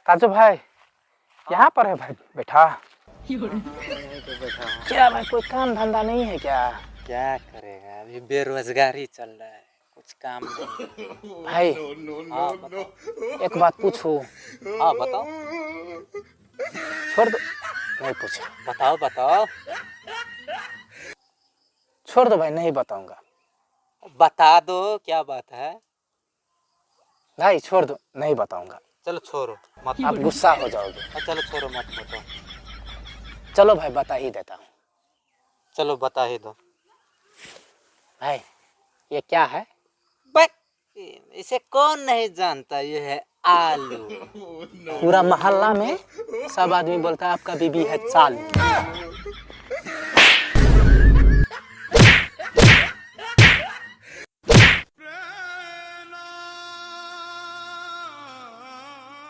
ताजू भाई यहाँ पर है भाई बैठा। यहीं पे बैठा हूँ। क्या भाई कोई काम धंधा नहीं है क्या? क्या करेगा, अभी बेरोजगारी चल रहा है, कुछ काम नहीं। भाई हाँ बताओ। एक बात पूछूं? हाँ बताओ। छोड़ दो, नहीं पूछा। बताओ बताओ। छोड़ दो भाई, नहीं बताऊंगा। बता दो क्या बात है। भाई छोड़ दो, नहीं बताऊंगा। चलो छोड़ो मत। आप गुस्सा हो जाओगे। चलो छोड़ो मत बताओ। चलो भाई बता ही देता हूँ। चलो बता ही दो। भाई ये क्या है? बस इसे कौन नहीं जानता, ये है आलू। पूरा मोहल्ला में सब आदमी बोलता है आपका बीबी है चालू।